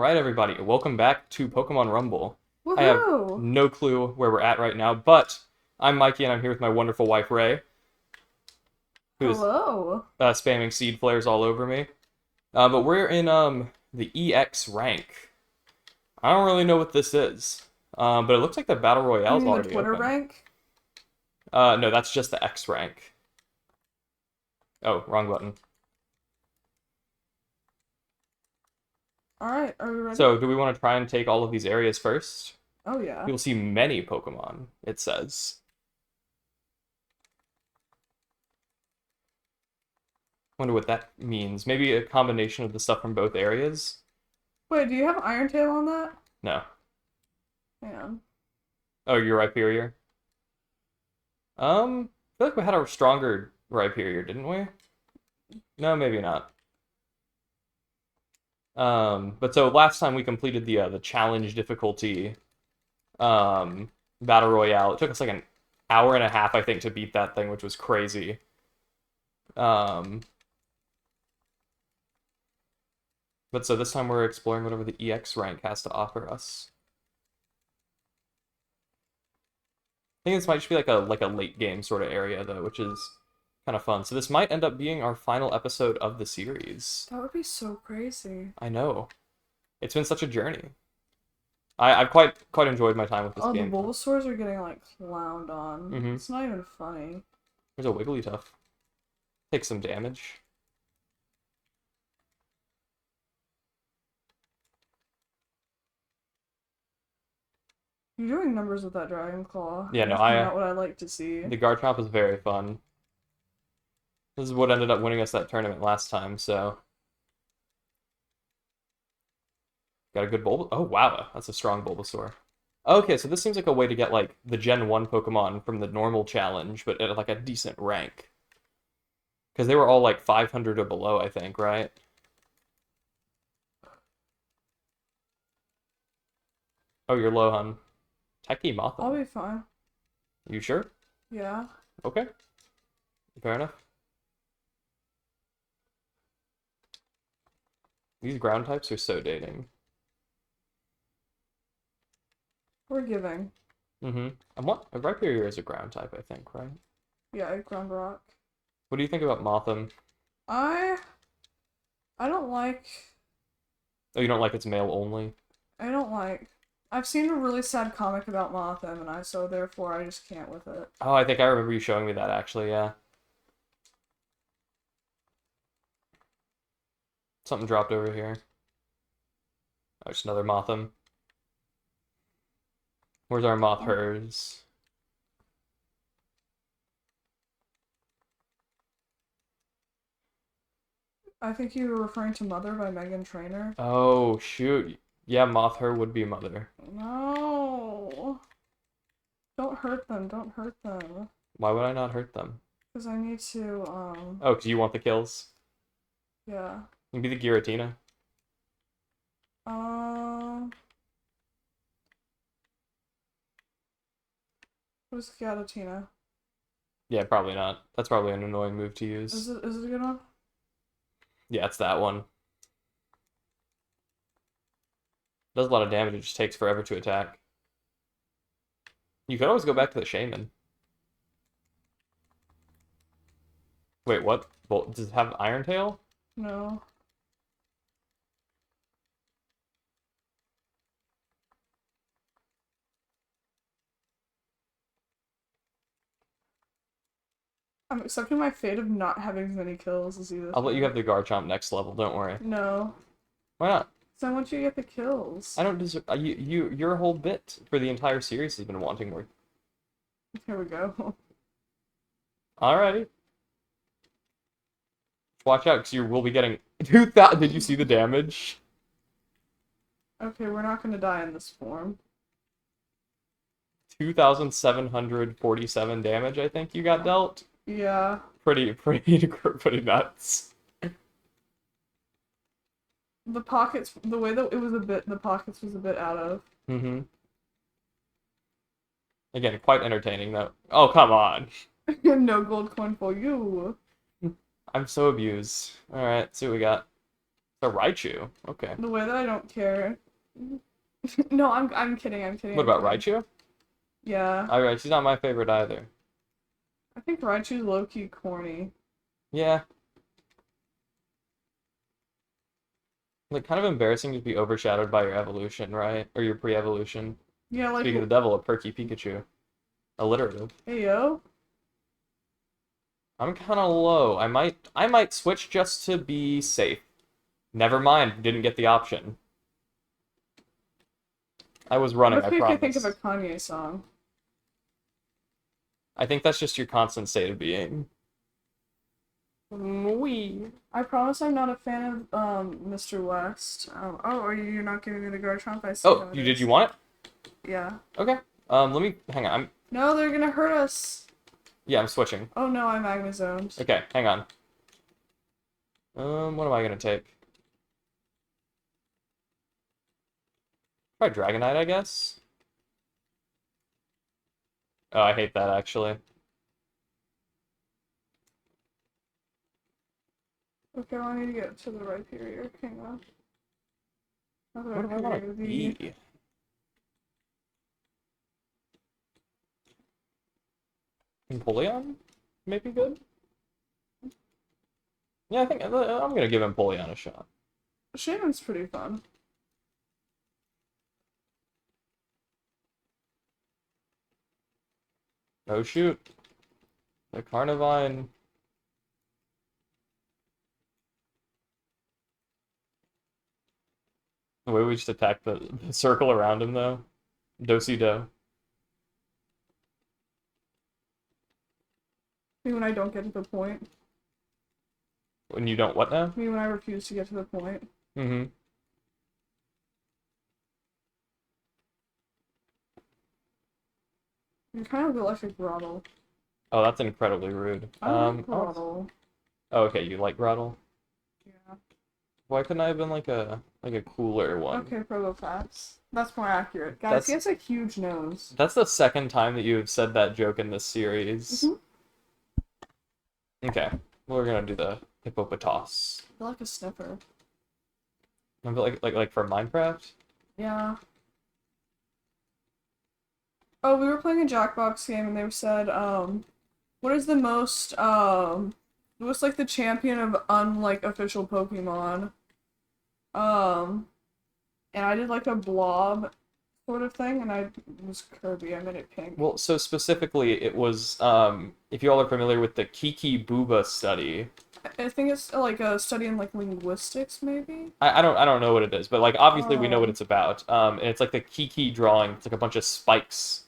Alright, everybody, welcome back to Pokemon Rumble. I have Woohoo! no clue where we're at right now, but I'm Mikey and I'm here with my wonderful wife, Ray, who is Hello. spamming seed flares all over me. But we're in the EX rank. I don't really know what this is, but it looks like the Battle You Royale's mean the already Twitter open. rank? No, that's just the X rank. Oh, wrong button. Alright, are we ready? So, do we want to try and take all of these areas first? Oh yeah. You'll see many Pokemon, it says. Wonder what that means. Maybe a combination of the stuff from both areas? Wait, do you have Iron Tail on that? No. Hang on. Oh, you're Rhyperior? I feel like we had a stronger Rhyperior, didn't we? No, maybe not. But so last time we completed the challenge difficulty battle royale. It took us like an hour and a half, I think, to beat that thing, which was crazy. But so this time we're exploring whatever the EX rank has to offer us. I think this might just be like a late game sort of area though, which is kind of fun. So this might end up being our final episode of the series. That would be so crazy. I know. It's been such a journey. I've quite enjoyed my time with this Oh, the game. Bulbasaurs are getting like clowned on. Mhm. It's not even funny. There's a Wigglytuff. Take some damage. You're doing numbers with that Dragon Claw. Yeah, no, That's not what I like to see. the Garchomp is very fun. This is what ended up winning us that tournament last time, so. Got a good Bulbasaur. Oh, wow, that's a strong Bulbasaur. Okay, so this seems like a way to get, like, the Gen 1 Pokemon from the normal challenge, but at, like, a decent rank. Because they were all, like, 500 or below, I think, right? Oh, you're low, hun. Techie Mothim. I'll be fine. You sure? Yeah. Okay. Fair enough. These ground types are so dating. We're giving. Mm-hmm. And what? A Rhyperior is a ground type, I think, right? Yeah, Ground Rock. What do you think about Mothim? I don't like Oh, you don't like its male only? I don't like I've seen a really sad comic about Mothim and so therefore I just can't with it. Oh, I think I remember you showing me that, actually, yeah. Something dropped over here. Oh, just another Mothim. Where's our Mothers? I think you were referring to Mother by Megan Trainor. Oh, shoot. Yeah, Mothher would be Mother. No. Don't hurt them. Don't hurt them. Why would I not hurt them? Because I need to, Oh, because you want the kills? yeah. You can be the Giratina. Who's Galatina? Yeah, probably not. That's probably an annoying move to use. Is it a good one? Yeah, it's that one. Does a lot of damage, it just takes forever to attack. You could always go back to the Shaman. Wait, what? Well, does it have Iron Tail? No. I'm accepting my fate of not having as many kills as you. I'll let you have the Garchomp next level, don't worry. No. Why not? So I want you to get the kills. I don't deserve. Your whole bit for the entire series has been wanting more. Here we go. Alrighty. Watch out, because you will be getting 2,000. Did you see the damage? Okay, we're not gonna die in this form. 2,747 damage, I think you got dealt. Yeah. Pretty nuts. The pockets, the way that it was the pockets was a bit out of. Mm-hmm. Again, quite entertaining, though. Oh, come on. No gold coin for you. I'm so abused. Alright, see what we got. It's a Raichu. Okay. The way that I don't care. No, I'm kidding. I'm kidding. What I'm about kidding. Raichu? Yeah, Alright, she's not my favorite either. I think Raichu's low-key corny. Yeah. Like, kind of embarrassing to be overshadowed by your evolution, right? Or your pre-evolution. Yeah, like, Speaking of the devil, a perky Pikachu. Alliterative. hey yo. I'm kind of low. I might switch just to be safe. Never mind, didn't get the option. I was running, What I if we could think of promise. a Kanye song? I think that's just your constant state of being. Wee. I promise I'm not a fan of Mr. West. Oh, are you're not giving me the Garchomp? I see Oh, how it did is. you want it? Yeah. Okay. Let me hang on. No, they're gonna hurt us. Yeah, I'm switching. Oh no, I'm Magma zoned. Okay, hang on. What am I gonna take? Try Dragonite, I guess. Oh, I hate that actually. Okay, well, I need to get to the right period. Hang on. Not the What right do I want period, to the... be? Empoleon? Maybe good? Yeah, I think I'm gonna give Empoleon a shot. Shaman's pretty fun. Oh shoot. The Carnivine. The way we just attack the circle around him though. Do-si-do. Me when I don't get to the point. When you don't what now? Me when I refuse to get to the point. Mm-hmm. You're kind of electric Grottle. Oh, that's incredibly rude. I like Oh, Grottle. oh, okay, you like Grottle? Yeah. Why couldn't I have been like a cooler one? Okay, Probopax. That's more accurate. Guys, That's he has a huge nose. that's the second time that you have said that joke in this series. Mhm. Okay, we're gonna do the hippopotas. I feel like a sniffer. I feel like for Minecraft. Yeah. Oh, we were playing a Jackbox game and they said, what is the what's like the champion of unlike official Pokemon? And I did like a blob sort of thing, and I was Kirby. I made it pink. Well, so specifically, it was if you all are familiar with the Kiki Booba study. I think it's like a study in like linguistics, maybe. I don't know what it is, but like obviously we know what Um, it's about. And it's like the Kiki drawing. It's like a bunch of spikes.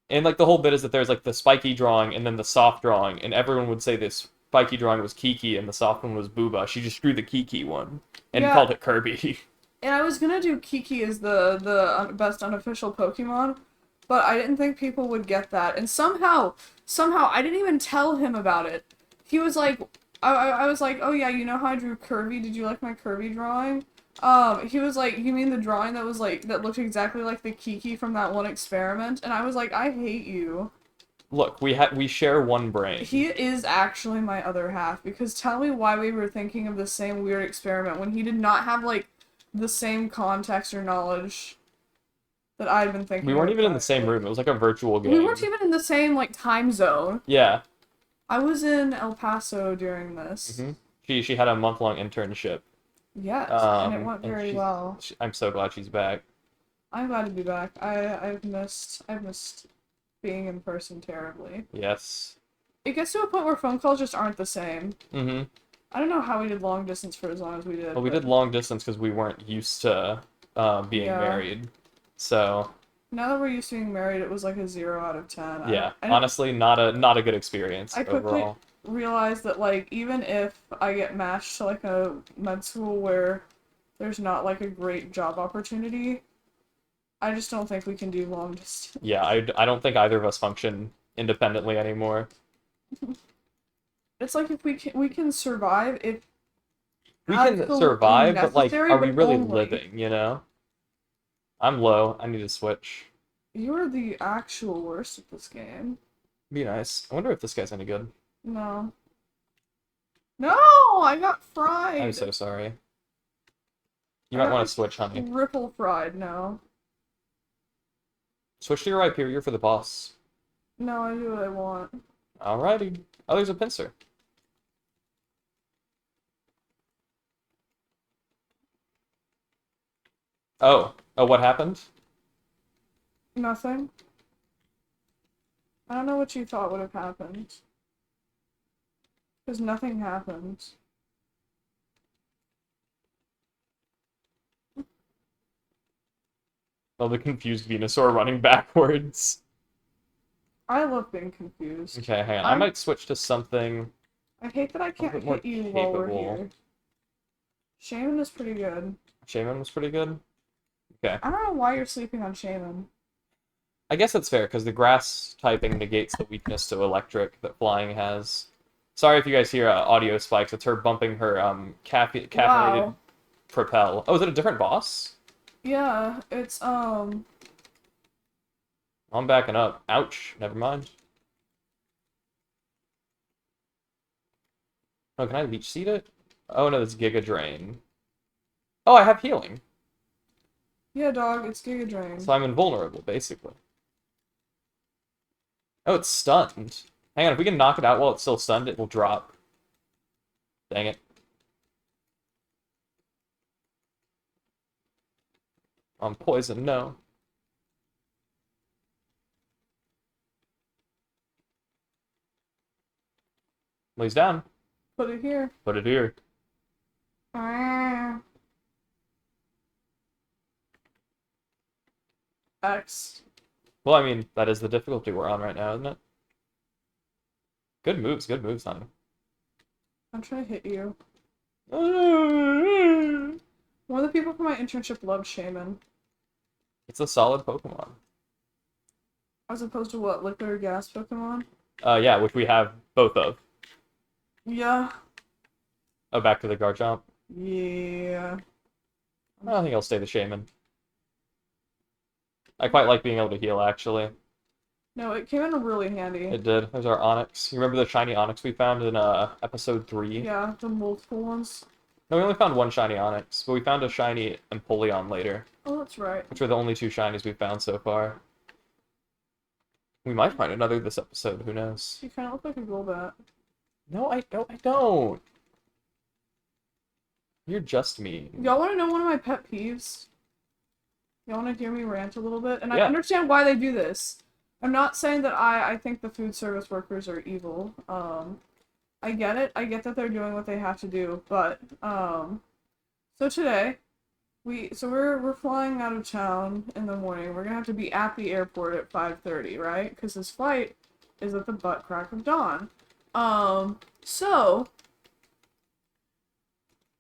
And like the whole bit is that there's like the spiky drawing and then the soft drawing, and everyone would say this spiky drawing was Kiki and the soft one was Booba. She just drew the Kiki one and Yeah, called it Kirby. and I was gonna do Kiki as the best unofficial Pokemon, but I didn't think people would get that. And somehow I didn't even tell him about it. He was like, I was like, oh yeah, you know how I drew Kirby? Did you like my Kirby drawing? He was like, you mean the drawing that was like that looked exactly like the Kiki from that one experiment? And I was like, I hate you. Look, we share one brain. He is actually my other half, because tell me why we were thinking of the same weird experiment when he did not have like the same context or knowledge that I'd been thinking We weren't of even in the same correctly. room. It was like a virtual We game. weren't even in the same like time zone. Yeah. I was in El Paso during this. hmm She had a month-long internship. Yes, and it went And very well. I'm so glad she's back. I'm glad to be back. I've missed being in person terribly. Yes. It gets to a point where phone calls just aren't the same. hmm I don't know how we did long distance for as long as we did. Well, we but did long distance because we weren't used to being Yeah. married. So now that we're used to being married, it was like a 0 out of 10. yeah, I honestly, not a good experience I quickly overall. realized that like even if I get matched to like a med school where there's not like a great job opportunity, I just don't think we can do long distance. Yeah, I don't think either of us function independently anymore. It's like if we can survive if We can absolutely survive, but like, necessary, are we but really only. living? You know? I'm low. I need to switch. You're the actual worst at this game. Be nice. I wonder if this guy's any good. No. No, I got fried. I'm so sorry. You I might got want my to switch, honey. triple fried now. Switch to your Rhyperior for the boss. No, I do what I want. Alrighty. Oh, there's a pincer. Oh. Oh, what happened? Nothing. I don't know what you thought would have happened. Because nothing happened. Oh, the confused Venusaur running backwards. I love being confused. Okay, hang on. I might switch to something I hate that I a can't bit more hit you while we're capable. here. Shaman is pretty good. Shaman was pretty good. Okay. I don't know why you're sleeping on Shaman. I guess that's fair, because the grass typing negates the weakness to electric that flying has. Sorry if you guys hear audio spikes. It's her bumping her caffeinated Wow. propel. Oh, is it a different boss? Yeah, it's I'm backing up. Ouch. Never mind. Oh, can I leech seed it? Oh no, that's Giga Drain. Oh, I have healing. yeah, dog, it's Giga Drain. So I'm invulnerable, basically. Oh, it's stunned. Hang on, if we can knock it out while it's still stunned, it will drop. Dang it. I'm poisoned, no. Well, he's down. Put it here. Put it here. X. Well, I mean, that is the difficulty we're on right now, isn't it? Good moves, honey. I'm trying to hit you. It's One of the people from my internship loved Shaman. a solid Pokemon. As opposed to what, liquid or gas Pokemon? Yeah, which we have both of. Yeah. Oh, back to the Garchomp. Yeah. I think I'll stay the Shaman. I quite like being able to heal, actually. No, it came in really handy. It did. There's our Onyx. You remember the shiny Onyx we found in episode 3? Yeah, the multiple ones. No, we only found one shiny Onyx, but we found a shiny Empoleon later, Oh, that's right. which are the only 2 shinies we've found so far. We might find another this episode, who knows? You kind of look like a Golbat. No, I don't. You're just mean. Y'all want to know one of my pet peeves? Y'all want to hear me rant a little bit? And I Yeah. understand why they do this. I'm not saying that I think the food service workers are evil. I get it. I get that they're doing what they have to do, but so today we're flying out of town in the morning. We're gonna have to be at the airport at 5:30, right? Because this flight is at the butt crack of dawn. So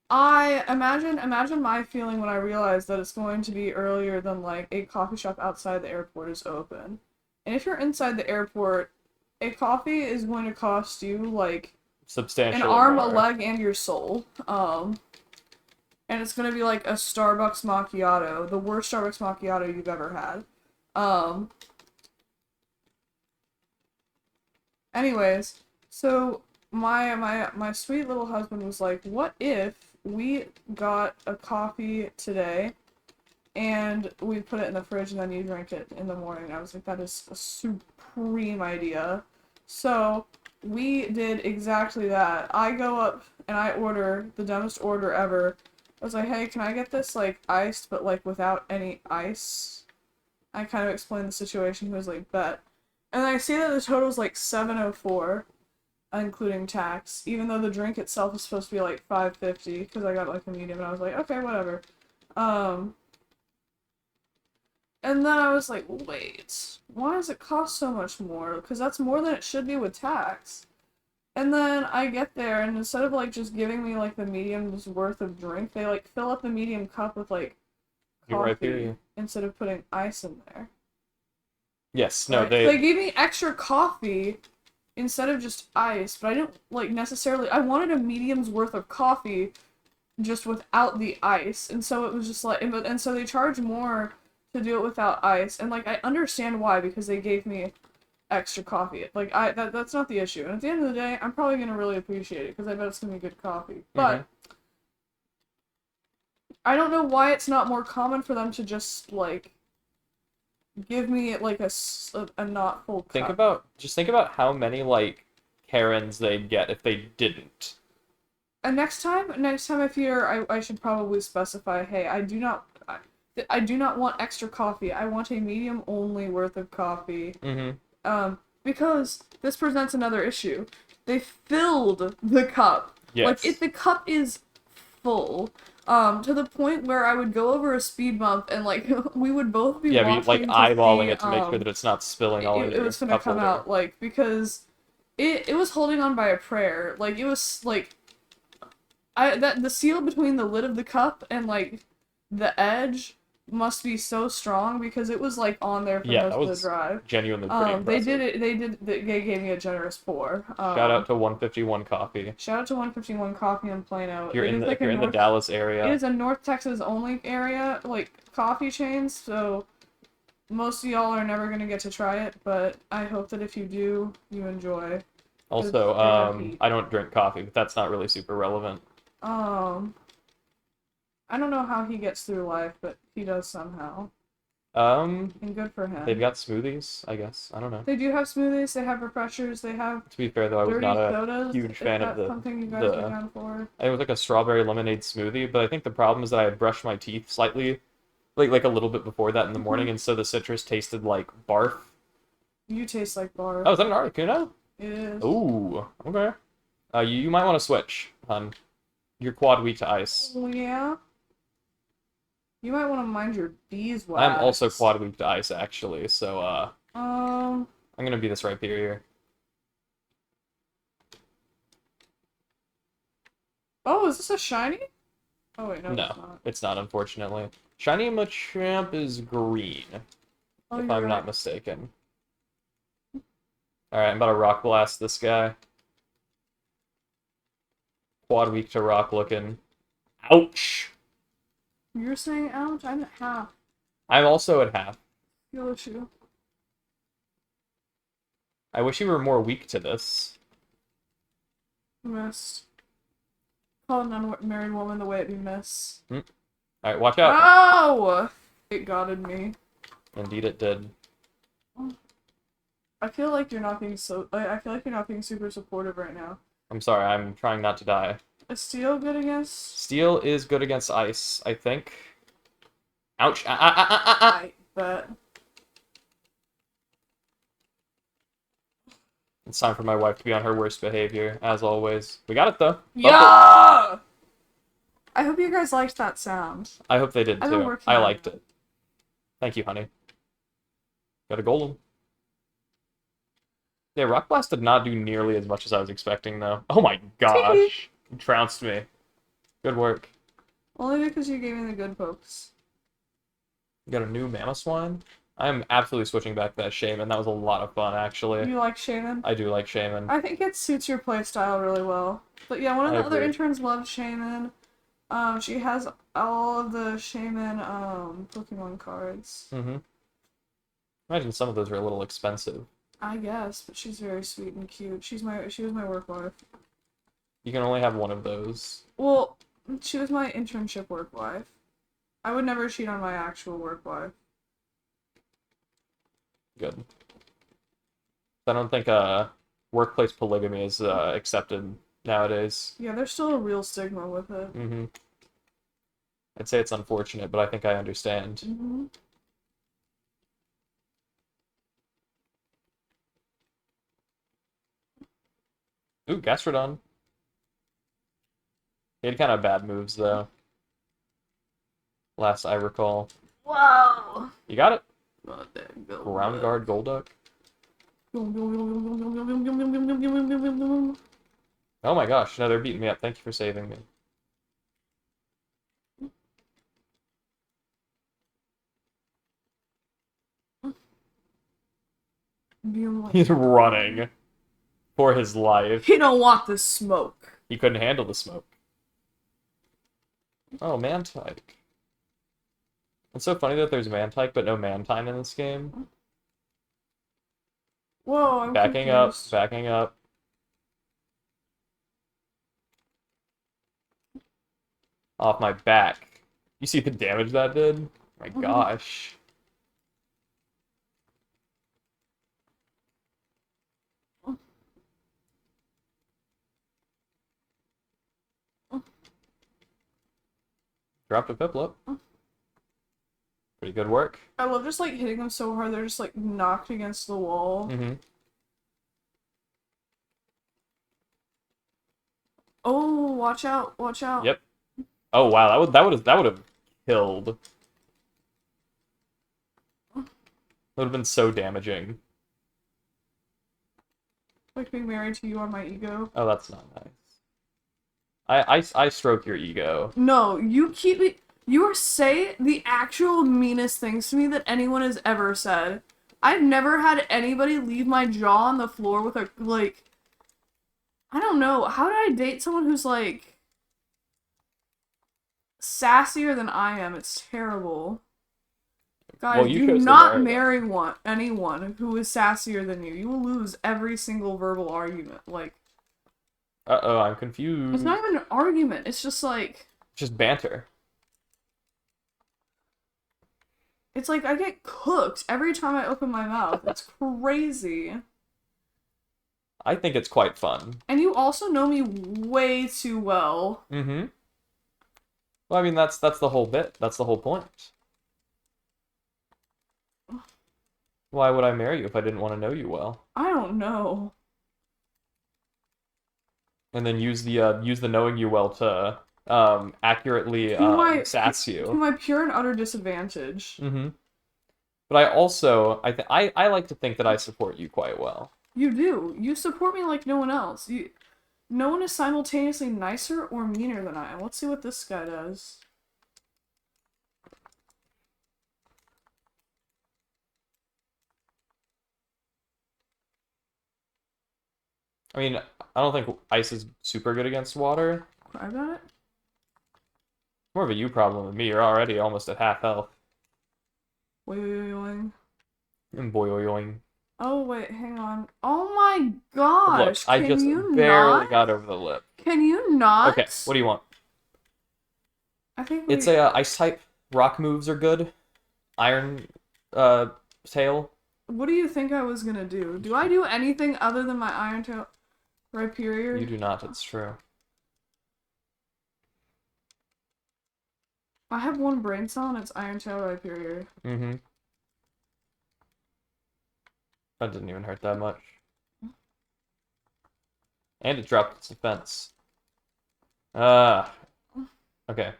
I imagine my feeling when I realize that it's going to be earlier than like a coffee shop outside the airport is open. And if you're inside the airport, a coffee is going to cost you like Substantially an arm, more. a leg, and your soul. And it's gonna be like a Starbucks macchiato, the worst Starbucks macchiato you've ever had. Anyways, so my sweet little husband was like, "What if we got a coffee today, and we put it in the fridge, and then you drink it in the morning?" And I was like, "That is a supreme idea." So we did exactly that. I go up and I order the dumbest order ever. I was like, "Hey, can I get this like iced, but like without any ice?" I kind of explained the situation. He was like, "Bet." And I see that the total is like $7.04, including tax, even though the drink itself is supposed to be like $5.50 because I got like a medium, and I was like, okay, whatever. And then I was like, wait, why does it cost so much more? Because that's more than it should be with tax. And then I get there, and instead of like just giving me like the medium's worth of drink, they like fill up the medium cup with like coffee instead of putting ice in there. Yes, no, right? They gave me extra coffee instead of just ice, but I didn't like necessarily. I wanted a medium's worth of coffee just without the ice, and so it was just like, and so they charge more to do it without ice, and like I understand why, because they gave me extra coffee. Like that's not the issue, and at the end of the day, I'm probably gonna really appreciate it because I bet it's gonna be good coffee. But I don't know why it's not more common for them to just, like, give me, like, a not full cup. Just think about how many, like, Karens they'd get if they didn't. And next time if I should probably specify, hey, I do not want extra coffee. I want a medium only worth of coffee. Mm-hmm. Because this presents another issue. They filled the cup. Yes. Like, if the cup is full, to the point where I would go over a speed bump and, like, we would both be Yeah, be like watching to eyeballing see, it to make sure that it's not spilling all in it your was gonna cup come holder. out, like, because it was holding on by a prayer. Like, it was, like, the seal between the lid of the cup and, like, the edge must be so strong because it was, like, on there for most of the drive. Genuinely pretty impressive. They gave me a generous pour. Shout out to 151 Coffee. Shout out to 151 Coffee in Plano. If you're in the Dallas area. It is a North Texas only area, like, coffee chains, so most of y'all are never gonna get to try it, but I hope that if you do, you enjoy. Also, I don't drink coffee, but that's not really super relevant. I don't know how he gets through life, but he does somehow. And good for him. They've got smoothies, I guess. I don't know. They do have smoothies, they have refreshers, they have To be fair, though, I was not a sodas, huge fan of something you guys are down for. It was like a strawberry lemonade smoothie, but I think the problem is that I had brushed my teeth slightly, like a little bit before that in the morning, and so the citrus tasted like barf. You taste like barf. Oh, is that an Articuno? It is. Ooh, okay. You might want to switch, hun. You're quad weak to ice. Oh, yeah? You might want to mind your beeswax. I'm also quad weak to ice, actually, so, I'm gonna be this right here. Oh, is this a shiny? Oh, wait, no, No, it's not, unfortunately. Shiny Machamp is green, if I'm not mistaken. Alright, I'm about to rock blast this guy. Quad weak to rock looking. Ouch! You're saying ouch? I'm at half. I'm also at half. Feel issue. I wish you were more weak to this. Missed. Call an unmarried woman the way it be miss. Alright, watch out. Oh! It godded me. Indeed it did. I feel like you're not being I feel like you're not being super supportive right now. I'm sorry, I'm trying not to die. Is steel good against? Steel is good against ice, I think. Ouch. I bet. It's time for my wife to be on her worst behavior, as always. We got it, though. Yeah! I hope you guys liked that sound. I hope they did, too. I liked it. Thank you, honey. Got a golem. Yeah, Rock Blast did not do nearly as much as I was expecting, though. Oh my gosh. You trounced me. Good work. Only because you gave me the good pokes. You got a new Mamoswine? I'm absolutely switching back to that Shaman. That was a lot of fun, actually. You like Shaman? I do like Shaman. I think it suits your playstyle really well. But yeah, one of the other interns loves Shaman. She has all of the Shaman Pokemon cards. Imagine some of those are a little expensive. I guess, but she's very sweet and cute. She was my work wife. You can only have one of those. Well, she was my internship work wife. I would never cheat on my actual work wife. Good. I don't think workplace polygamy is accepted nowadays. Yeah, there's still a real stigma with it. I'd say it's unfortunate, but I think I understand. Ooh, Gastrodon. He had kind of bad moves, though. Last I recall. Whoa! You got it? Oh, Ground Guard Golduck. Oh my gosh, no, they're beating me up. Thank you for saving me. He's running for his life. He don't want the smoke. He couldn't handle the smoke. Oh, Mantike. It's so funny that there's Mantike, but no Mantine in this game. Whoa, I'm backing confused. up, backing up. Off my back. You see the damage that did? My gosh. Dropped a Piplup. Pretty good work. I love just like hitting them so hard they're just like knocked against the wall. Mm-hmm. Oh, watch out, watch out. Yep. Oh wow, that would have killed. That would have been so damaging. Like being married to you on my ego. Oh, that's not nice. I stroke your ego. No, you keep it. You say the actual meanest things to me that anyone has ever said. I've never had anybody leave my jaw on the floor with a, like, I don't know. How did I date someone who's, like, sassier than I am? It's terrible. Guys, Well, you do chose to not marry marry anyone who is sassier than you. You will lose every single verbal argument. Like, Uh-oh, I'm confused. it's not even an argument. It's just, like... Just banter. It's like I get cooked every time I open my mouth. It's crazy. I think it's quite fun. And you also know me way too well. Mm-hmm. Well, I mean, that's the whole bit. That's the whole point. Why would I marry you if I didn't want to know you well? I don't know. And then use the knowing you well to accurately sass To you. my pure and utter disadvantage. Mm-hmm. But I also I like to think that I support you quite well. You do. You support me like no one else. No one is simultaneously nicer or meaner than I am. Let's see what this guy does. I mean, I don't think ice is super good against water. I got it. More of a you problem than me. You're already almost at half health. Wait. And boing. Oh, wait, hang on. Oh my gosh! Look, I Can just you barely not? got over the lip. Can you not? Okay, what do you want? I think It's a ice type. Rock moves are good. Iron tail. What do you think I was gonna do? Do I do anything other than my Iron Tail Rhyperior? You do not, it's true. I have one brain cell and it's Iron Tail Rhyperior. Mm-hmm. That didn't even hurt that much. And it dropped its defense. Okay.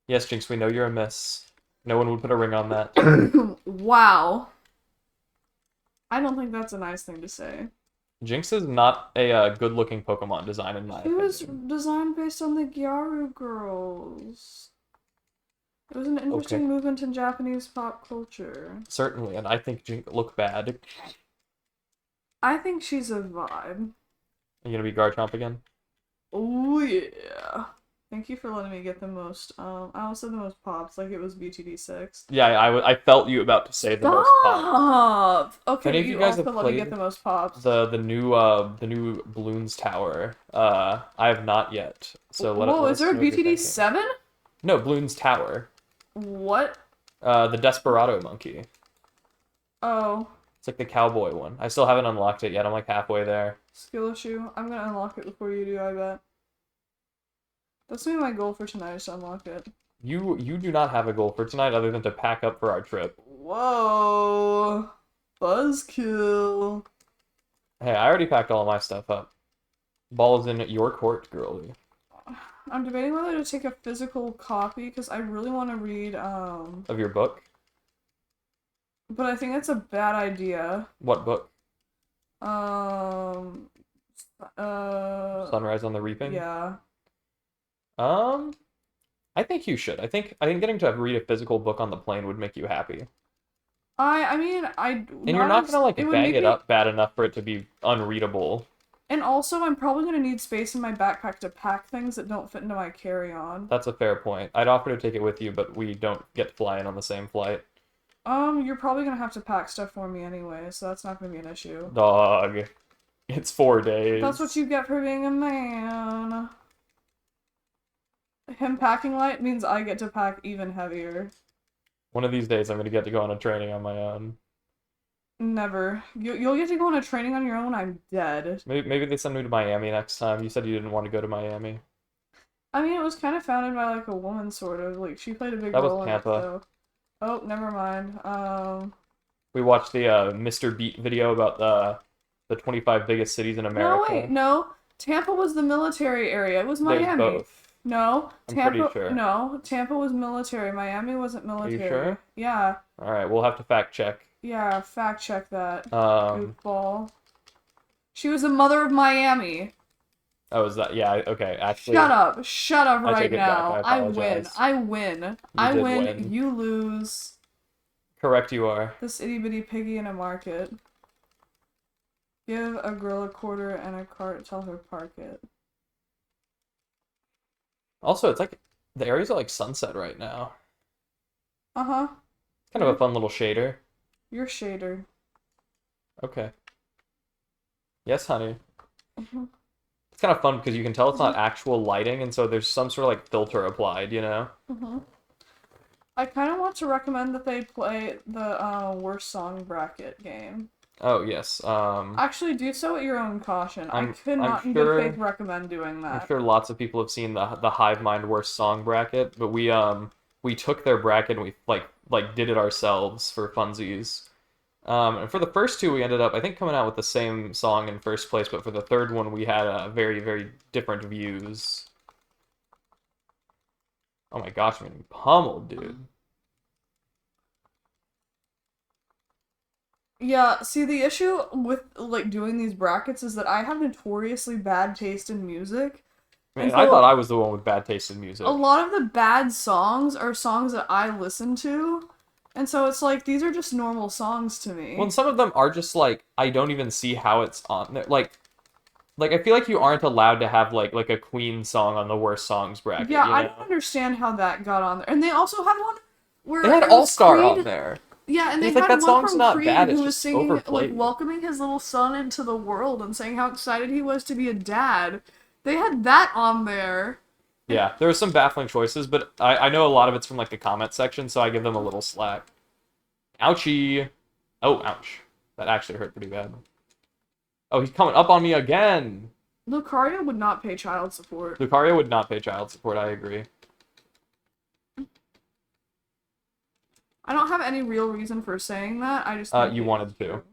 Yes, Jinx, we know you're a miss. No one would put a ring on that. Wow. I don't think that's a nice thing to say. Jinx is not a good-looking Pokemon design in my It was opinion. designed based on the Gyaru girls. It was an interesting movement in Japanese pop culture. Certainly, and I think Jinx look bad. I think she's a vibe. Are you gonna be Garchomp again? Oh yeah. Thank you for letting me get the most, I almost said the most pops, like it was BTD6. Yeah, I felt you about to say the most pop. Stop! Okay, Any of you you guys also have let me played get the most pops. the new Bloons Tower. I have not yet. So let Whoa, us is there a know what you're thinking. BTD7? No, Bloons Tower. What? The Desperado monkey. Oh. It's like the cowboy one. I still haven't unlocked it yet. I'm like halfway there. Skill issue. I'm gonna unlock it before you do, I bet. That's gonna be my goal for tonight, is to unlock it. You do not have a goal for tonight other than to pack up for our trip. Whoa. Buzzkill. Hey, I already packed all of my stuff up. Ball is in your court, girlie. I'm debating whether to take a physical copy, because I really want to read, Of your book? but I think that's a bad idea. What book? Sunrise Sunrise on the Reaping? Yeah. I think you should. I think getting to read a physical book on the plane would make you happy. I mean, And you're not gonna like bang it up bad enough for it to be unreadable. And also, I'm probably gonna need space in my backpack to pack things that don't fit into my carry-on. That's a fair point. I'd offer to take it with you, but we don't get flying on the same flight. You're probably gonna have to pack stuff for me anyway, so that's not gonna be an issue. Dog. It's 4 days. That's what you get for being a man. Him him packing light means I get to pack even heavier. One of these days, I'm gonna get to go on a training on my own. Never. You'll get to go on a training on your own. I'm dead. Maybe they send me to Miami next time. You said you didn't want to go to Miami. I mean, it was kind of founded by like a woman, sort of. Like she played a big That was role in it, Tampa. though. Oh, never mind. We watched the Mr. Beat video about the 25 biggest cities in America. No, wait, no. Tampa was the military area. It was Miami. There's both. No, I'm Tampa. pretty sure. No, Tampa was military. Miami wasn't military. Are you sure? Yeah. All right, we'll have to fact check. Yeah, fact check that. Um, Goofball. She was the mother of Miami. oh, is that? Yeah, okay. Actually, Shut up. Shut up I right take it now. back. I I win. apologize. I win. I did win. win. You lose. Correct, you are. This itty bitty piggy in a market. Give a girl a quarter and a cart. Tell her park it. Also, it's like the areas are like sunset right now. Uh-huh. Kind of a fun little shader. Your shader. Okay. Yes, honey. Mhm. It's kind of fun because you can tell it's not actual lighting, and so there's some sort of like filter applied, you know? Mhm. I kind of want to recommend that they play the worst song bracket game. Oh, yes. Actually, do so at your own caution. I I'm could not in sure- good faith recommend doing I'm that. sure lots of people have seen the Hive Mind worst song bracket, but we took their bracket and we like did it ourselves for funsies. And for the first two, we ended up, I think, coming out with the same song in first place, but for the third one, we had very, very different views. Oh my gosh, I'm getting pummeled, dude. Yeah, see, the issue with like doing these brackets is that I have notoriously bad taste in music. Man, And I so thought I was the one with bad taste in music. a lot of the bad songs are songs that I listen to. And so it's like these are just normal songs to me. Well, and some of them are just like I don't even see how it's on there. Like I feel like you aren't allowed to have like a Queen song on the worst songs bracket. Yeah, you I know? don't understand how that got on there. And they also had one where They had it was All Star Creed. on there. Yeah, and they It's like, had that one song's from not Creed bad, it's who was just singing, like, overplayed. welcoming his little son into the world and saying how excited he was to be a dad. They had that on there. Yeah, there were some baffling choices, but I know a lot of it's from like the comment section, so I give them a little slack. Ouchie. Oh, ouch. That actually hurt pretty bad. Oh, he's coming up on me again. Lucario would not pay child support. Lucario would not pay child support, I agree. I don't have any real reason for saying that. I just think You it wanted is to. true.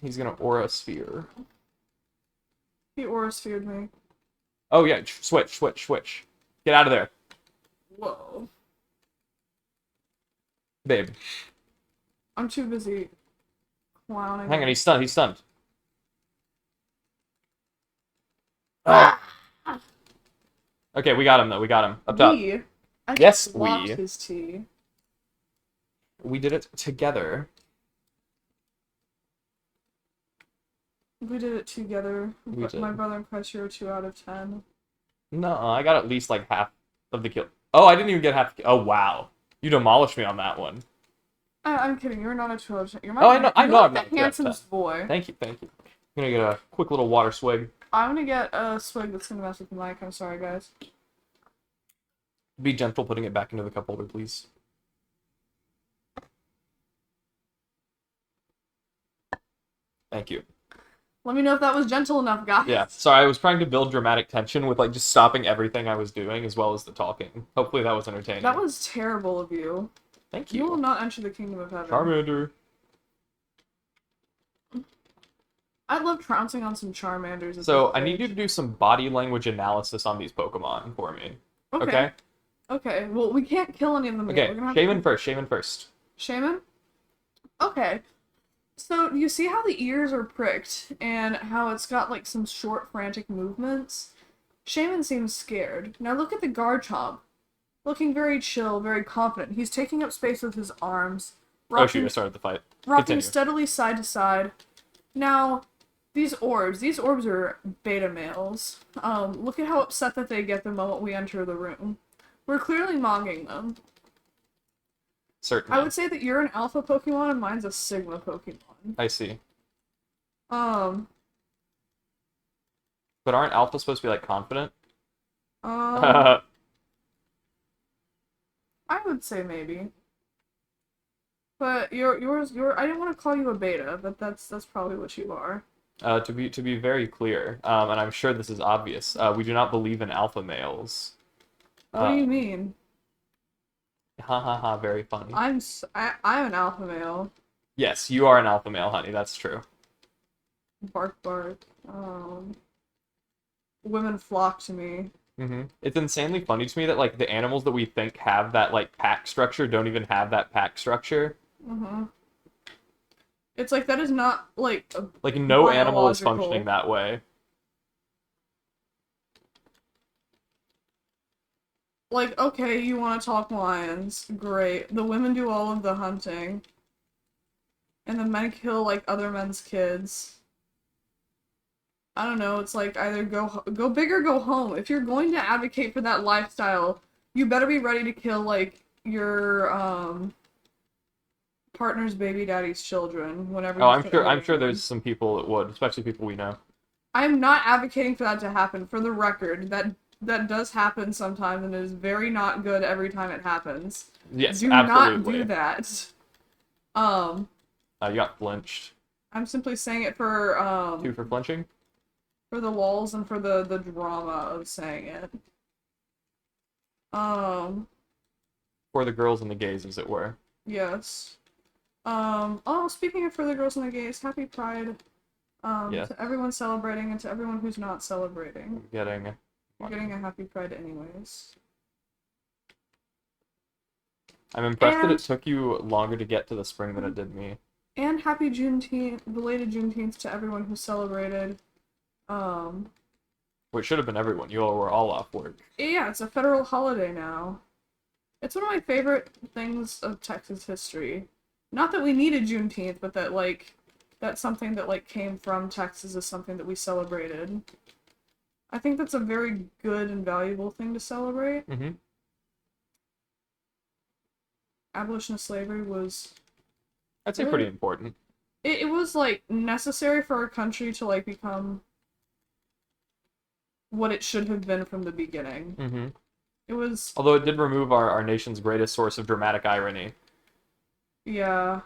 He's gonna Aura Sphere. He aura sphered me. Oh yeah, switch. Get out of there, Whoa. babe. I'm too busy clowning. Hang on, he's stunned. Ah. Okay, we got him though. We got him up top. I Yes, lost we. his tea. We did it together. We did it together. We But did. my brother and Chris, you're a 2 out of 10. No, I got at least like half of the kill. Oh, I didn't even get half. Oh wow, you demolished me on that one. I'm kidding. You're not a 2 out of 10. You're my Oh, I know. you're I'm like not a 2 the out of 10. handsomest boy. Thank you. I'm gonna get a quick little water swig. I'm gonna get a swig that's gonna mess with the mic. I'm sorry, guys. Be gentle putting it back into the cup holder, please. Thank you. Let me know if that was gentle enough, guys. Yeah, sorry, I was trying to build dramatic tension with like just stopping everything I was doing as well as the talking. Hopefully that was entertaining. That was terrible of you. Thank You will you. not enter the kingdom of heaven. Charmander. I love trouncing on some Charmanders. at So this I need you stage. to do some body language analysis on these Pokemon for me. Okay? Okay. Well, we can't kill any of them yet. Okay, We're gonna have Shaman to... first, Shaman first. Shaman? Okay. So, you see how the ears are pricked, and how it's got, like, some short, frantic movements? Shaman seems scared. Now look at the Garchomp. Looking very chill, very confident. He's taking up space with his arms. Oh shoot, I started the fight. Rocking Continue. steadily side to side. Now, these orbs are beta males. Look at how upset that they get the moment we enter the room. We're clearly monging them. Certainly. I would say that you're an alpha Pokemon and mine's a Sigma Pokemon. I see. But aren't alphas supposed to be like confident? Um, I would say maybe. But I didn't want to call you a beta, but that's probably what you are. To be very clear, and I'm sure this is obvious, we do not believe in alpha males. What do Uh, you mean? ha ha ha, very funny. I'm an alpha male. Yes, you are an alpha male, honey. That's true. Bark bark. Women flock to me. It's insanely funny to me that like the animals that we think have that like pack structure don't even have that pack structure. Mm-hmm. It's like that is not like a Like no animal is biological. functioning that way. Like, okay, you want to talk lions, great. The women do all of the hunting, and the men kill like other men's kids. I don't know. It's like either go big or go home. If you're going to advocate for that lifestyle, you better be ready to kill like your partner's baby daddy's children whenever Oh, you I'm start sure. I'm hitting sure them. there's some people that would, especially people we know. I'm not advocating for that to happen. For the record, that does happen sometimes and is very not good every time it happens. Yes, Do not do absolutely. that. Um, You got flinched. I'm simply saying it for 2 for flinching. for the lulz and for the drama of saying it. Um, For the girls and the gays, as it were. yes. Oh, speaking of for the girls and the gays, happy Pride. Yes. To everyone celebrating and to everyone who's not celebrating. Getting. You're getting a happy Pride anyways. I'm impressed that And it took you longer to get to the spring than it did me. and happy Juneteenth, belated Juneteenth to everyone who celebrated. Which should have been everyone. You all were all off work. Yeah, it's a federal holiday now. It's one of my favorite things of Texas history. Not that we needed Juneteenth, but that like that's something that like came from Texas is something that we celebrated. I think that's a very good and valuable thing to celebrate. Mm-hmm. Abolition of slavery was I'd say pretty important. it was like necessary for our country to like become what it should have been from the beginning. Mm-hmm. It was Although it did remove our nation's greatest source of dramatic irony. yeah.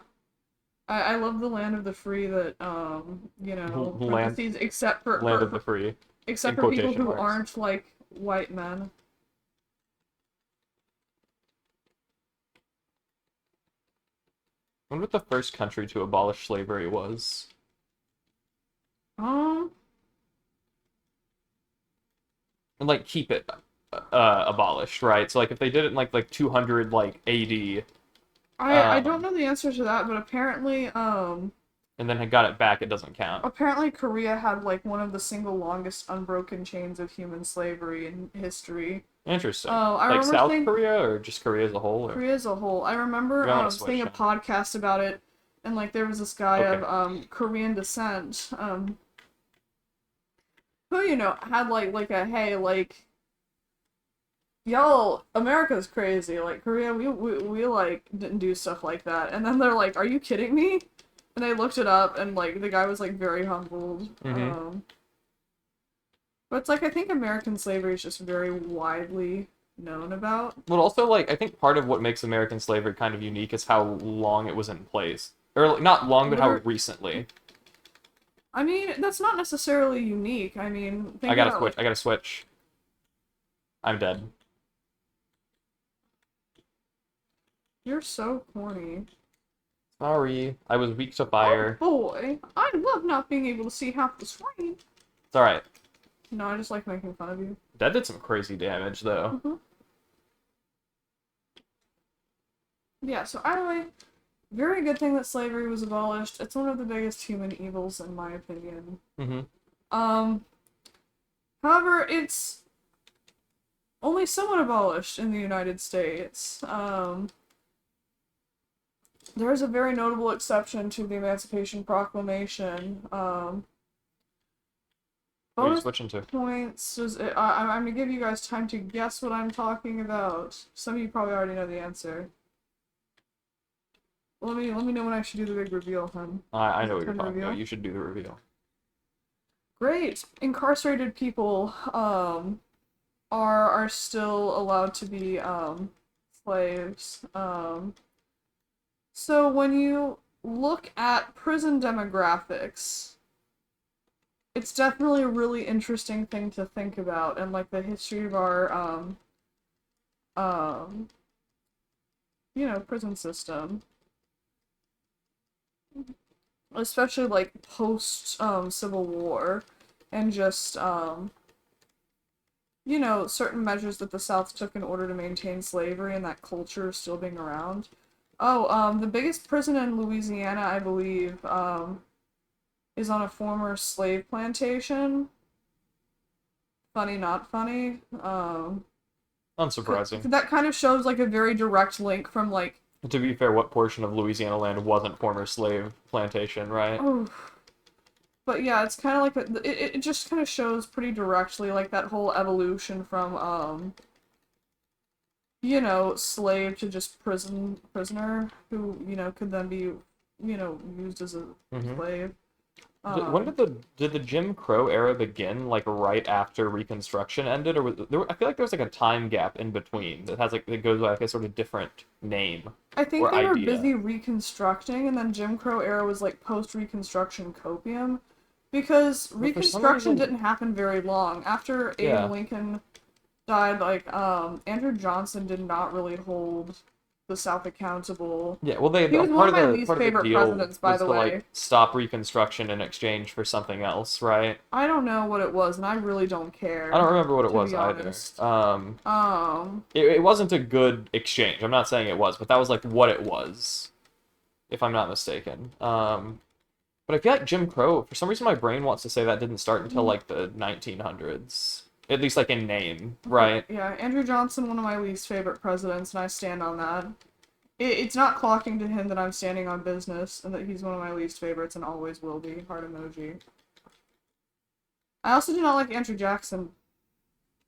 I love the land of the free that Land, parentheses, except for land of the free. except in for people quotation who marks. aren't like white men. I wonder what the first country to abolish slavery was. Um, And like keep it abolished, right? So like if they did it in like 200 like AD, I don't know the answer to that, but apparently and then had got it back, it doesn't count. apparently Korea had like one of the single longest unbroken chains of human slavery in history. Interesting. Oh, I Like remember South seeing Korea or just Korea as a whole? Or... Korea as a whole. I remember We might wanna seeing a switch, podcast about it, and like there was this guy Okay. of Korean descent who had like a hey like y'all America's crazy like Korea we like didn't do stuff like that, and then they're like, are you kidding me? And they looked it up, and like the guy was like very humbled. But it's like I think American slavery is just very widely known about. But also, like, I think part of what makes American slavery kind of unique is how long it was in place. Or, like, not long, but how recently. I mean, that's not necessarily unique. I mean, think I gotta about, switch. I gotta switch. I'm dead. You're so corny. Sorry. I was weak to fire. Oh boy, I love not being able to see half the screen. It's alright. No, I just like making fun of you. That did some crazy damage, though. Yeah, so either way, very good thing that slavery was abolished. It's one of the biggest human evils, in my opinion. However, it's only somewhat abolished in the United States. There's a very notable exception to the Emancipation Proclamation. What are you Bonus switching to? points. I'm gonna give you guys time to guess what I'm talking about. Some of you probably already know the answer. Let me know when I should do the big reveal, hun. I know what you're Time to talking about. reveal? You should do the reveal. Great. Incarcerated people are still allowed to be slaves. So when you look at prison demographics, it's definitely a really interesting thing to think about, and like the history of our um prison system, especially like post Civil War, and just certain measures that the South took in order to maintain slavery and that culture still being around. Oh, the biggest prison in Louisiana, I believe, is on a former slave plantation. Funny, not funny. Unsurprising. That kind of shows like a very direct link from like. To be fair, what portion of Louisiana land wasn't former slave plantation, right? Oh, but yeah, it's kind of like it just kind of shows pretty directly like that whole evolution from slave to just prisoner who could then be used as a slave. When did the Jim Crow era begin? Like right after Reconstruction ended, or I feel like there was like a time gap in between that has like it goes by like a sort of different name. I think or they were idea. busy reconstructing, and then Jim Crow era was like post-Reconstruction copium, because Reconstruction didn't happen very long after Abe Lincoln died. Like Andrew Johnson did not really hold the South accountable. Yeah, well, he was one of my least favorite presidents, by the way. Like, stop Reconstruction in exchange for something else, right? I don't know what it was, and I really don't care. I don't remember what it was either. It wasn't a good exchange. I'm not saying it was, but that was like what it was, if I'm not mistaken. But I feel like Jim Crow, for some reason, my brain wants to say that didn't start until like the 1900s. At least, like, in name, right? Yeah, Andrew Johnson, one of my least favorite presidents, and I stand on that. It's not clocking to him that I'm standing on business, and that he's one of my least favorites and always will be. Heart emoji. I also do not like Andrew Jackson.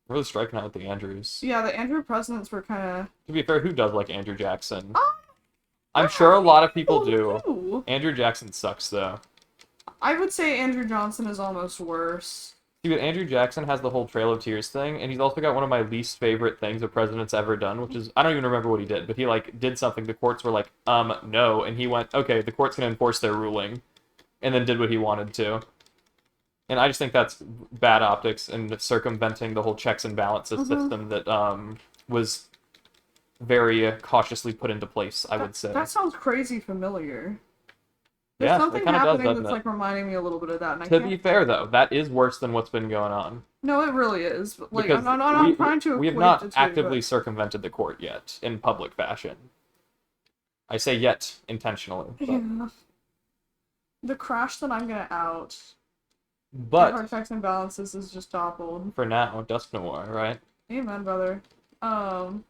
Really striking out with the Andrews. Yeah, the Andrew presidents were kind of... To be fair, who does like Andrew Jackson? I'm sure a lot of people do. Andrew Jackson sucks, though. I would say Andrew Johnson is almost worse. See, but Andrew Jackson has the whole Trail of Tears thing, and he's also got one of my least favorite things a president's ever done, which is, I don't even remember what he did, but he, like, did something, the courts were like, no, and he went, okay, the court's gonna enforce their ruling, and then did what he wanted to. And I just think that's bad optics and circumventing the whole checks and balances system that, was very cautiously put into place, I would say. That sounds crazy familiar. There's something happening that's like reminding me a little bit of that. And to be fair, though, that is worse than what's been going on. No, it really is. Like, because I'm not trying to. We have not actively circumvented the court yet in public fashion. I say yet intentionally. But... Yeah. The crash that I'm gonna out. But our checks and balances is just toppled. For now, Dusk Noir, right? Amen, brother. Oh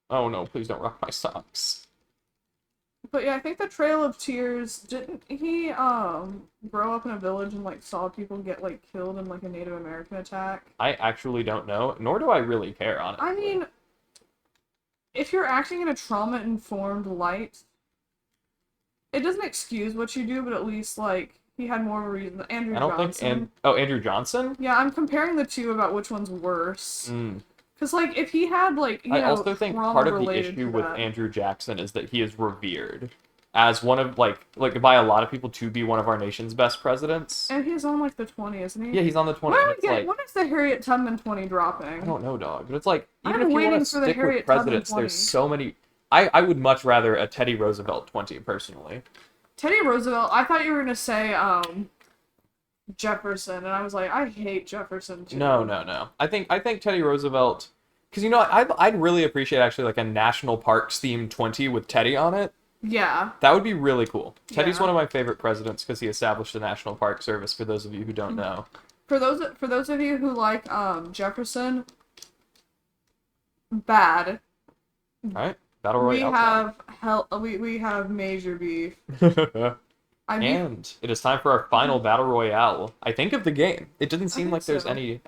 no! Please don't rock my socks. But yeah, I think the Trail of Tears, didn't he grow up in a village and like saw people get like killed in like a Native American attack? I actually don't know, nor do I really care, honestly. I mean, if you're acting in a trauma-informed light, it doesn't excuse what you do, but at least like he had more of a reason. Andrew Johnson. Andrew Johnson? Yeah, I'm comparing the two about which one's worse. Because, like, if he had, like, I also think part of the issue with Andrew Jackson is that he is revered as one of, like by a lot of people to be one of our nation's best presidents. And he's on, like, the 20, isn't he? Yeah, he's on the 20. When is the Harriet Tubman 20 dropping? I don't know, dog. But it's like, even if you want to stick with presidents, there's so many... I would much rather a Teddy Roosevelt 20, personally. Teddy Roosevelt? I thought you were going to say, Jefferson, and I was like, I hate Jefferson too. No. I think Teddy Roosevelt, because I'd really appreciate actually like a national parks themed 20 with Teddy on it. Yeah, that would be really cool. Teddy's one of my favorite presidents because he established the National Park Service. For those of you who don't know, for those of you who like Jefferson, bad. All right, Battle Royale. We have major beef. And it is time for our final Battle Royale, I think, of the game. It doesn't seem like there's any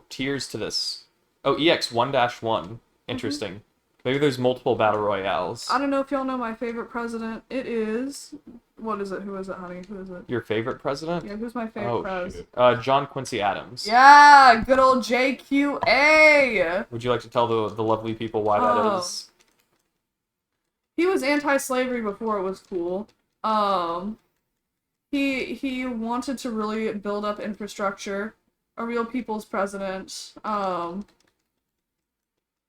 tiers to this. Oh, EX 1-1. Interesting. Maybe there's multiple battle royales. I don't know if y'all know my favorite president. It is... What is it? Who is it, honey? Who is it? Your favorite president? Yeah, who's my favorite Oh, pres? shoot. John Quincy Adams. Yeah, good old JQA! Would you like to tell the lovely people why that is? He was anti-slavery before it was cool. He wanted to really build up infrastructure. A real people's president.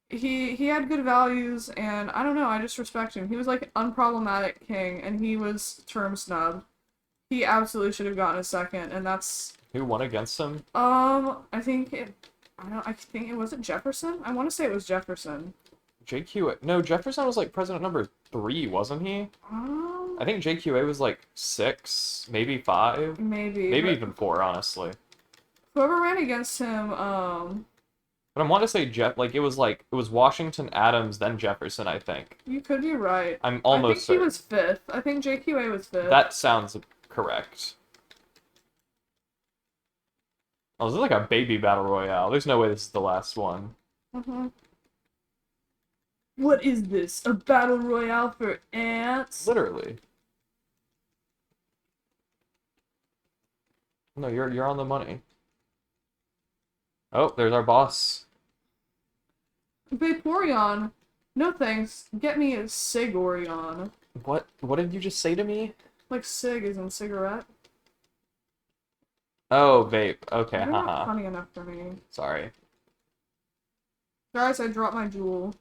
He had good values, and I don't know, I just respect him. He was like an unproblematic king, and he was term snubbed. He absolutely should have gotten a second, and that's... Who won against him? I think it wasn't Jefferson? I want to say it was Jefferson. JQA. No, Jefferson was like president number 3, wasn't he? I think JQA was like 6, maybe 5. Maybe. Maybe even 4, honestly. Whoever ran against him, But I want to say it was Washington, Adams, then Jefferson, I think. you could be right. I'm almost I think certain. he was 5th. I think JQA was 5th. That sounds correct. Oh, this is like a baby battle royale. There's no way this is the last one. What is this? A battle royale for ants? Literally. No, you're on the money. Oh, there's our boss. Vaporeon. No thanks. Get me a Sigorion. What did you just say to me? Like Sig is in cigarette. Oh, vape. Okay, You're not haha. funny enough for me. Sorry. Guys, I dropped my jewel.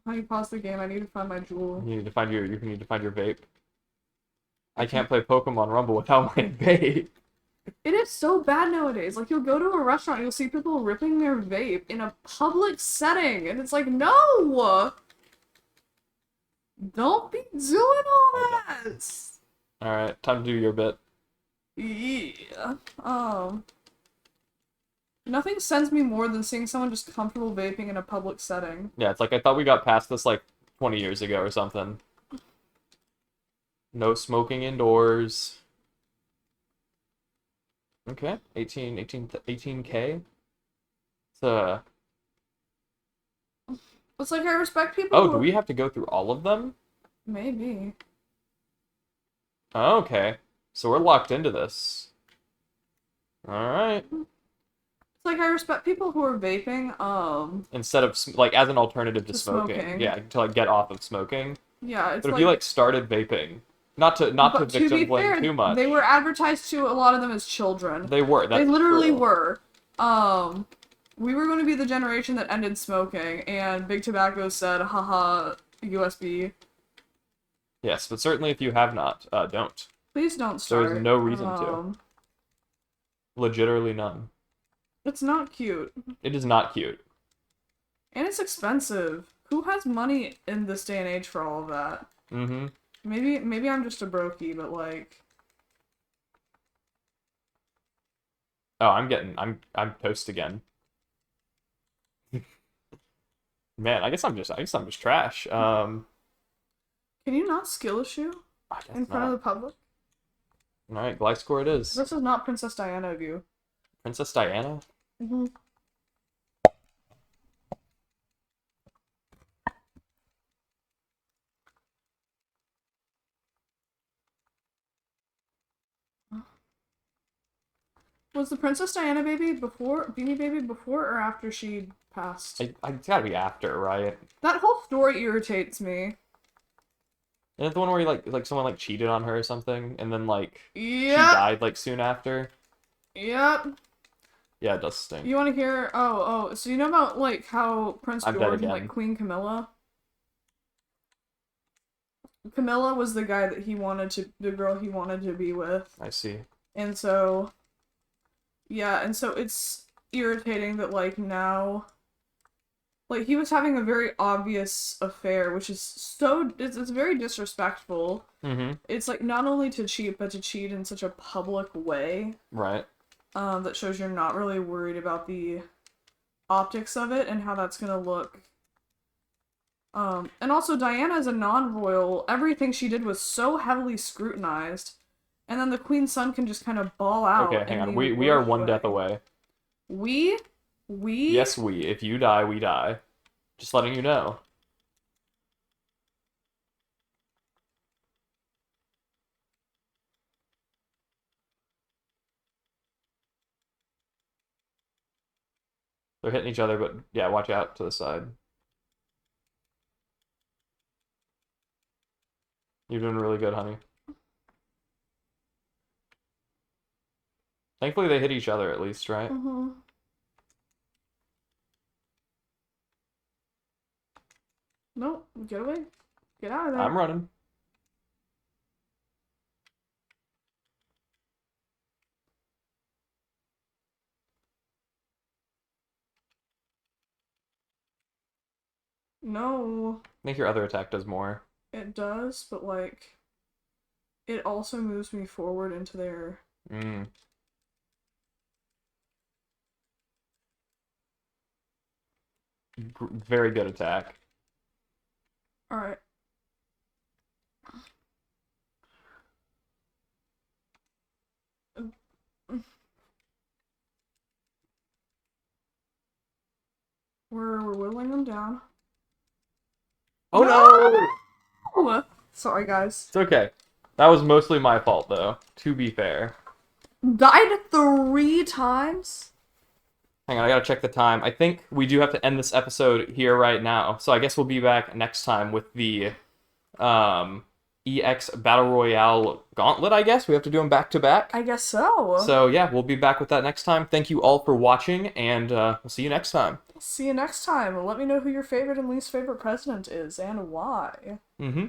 Honey, pause the game. I need to find my jewel. You need to find your vape. I can't play Pokemon Rumble without my vape. It is so bad nowadays. Like, you'll go to a restaurant, you'll see people ripping their vape in a public setting, and it's like, no! Don't be doing all that! Alright, time to do your bit. Yeah. Nothing sends me more than seeing someone just comfortable vaping in a public setting. Yeah, it's like I thought we got past this like 20 years ago or something. No smoking indoors. Okay, 18K. It's It's like I respect people Oh, who do we have to go through all of them? Maybe. Oh, okay. So we're locked into this. Alright. It's like I respect people who are vaping, Instead of, like, as an alternative to To smoking. smoking. Yeah, to, like, get off of smoking. yeah, it's But if like... you, like, started vaping, not to But to victim be blame fair, too much. they were advertised to a lot of them as children. They were, that's They literally true. were. We were going to be the generation that ended smoking, and Big Tobacco said, haha, USB. Yes, but certainly if you have not, don't. Please don't start. There's no reason to. Legitimately none. It's not cute. It is not cute. And it's expensive. Who has money in this day and age for all of that? Mm-hmm. Maybe I'm just a brokey, but like... Oh, I'm toast again. Man, I guess I'm just trash. Can you not skill issue I guess in front of the public? Alright, Gliscor it is. This is not Princess Diana of you. Princess Diana? Mm-hmm. Was the Princess Diana Beanie Baby before or after she passed? It's gotta be after, right? That whole story irritates me. Isn't it the one where like someone like cheated on her or something, and then like she Yep. died like soon after? Yep. Yeah, it does stink. You want to hear? Oh. So you know about like how Prince I'm dead George and again. like Queen Camilla? Camilla was the the girl he wanted to be with, I see. and so, yeah, and so it's irritating that like now, like he was having a very obvious affair, which is it's very disrespectful. Mm-hmm. It's like not only to cheat, but to cheat in such a public way. Right. That shows you're not really worried about the optics of it and how that's gonna look. And also Diana is a non-royal. Everything she did was so heavily scrutinized, and then the Queen's son can just kind of ball out. Okay, hang in on. the We are worst one way. death away. We? Yes, we. If you die, we die. Just letting you know. They're hitting each other, but yeah, watch out to the side. You're doing really good, honey. Thankfully, they hit each other at least, right? Mm-hmm. Nope. Get away. Get out of there. I'm running. No. I think your other attack does more. It does, but like, it also moves me forward into their. Mm. Very good attack. All right. We're whittling them down. Oh no! Oh! Sorry, guys. It's okay. That was mostly my fault, though, to be fair. Died 3 times? Hang on, I gotta check the time. I think we do have to end this episode here right now. So I guess we'll be back next time with the EX Battle Royale Gauntlet, I guess. We have to do them back to back. I guess so. So yeah, we'll be back with that next time. Thank you all for watching, and we'll see you next time. See you next time. Let me know who your favorite and least favorite president is and why. Mm-hmm.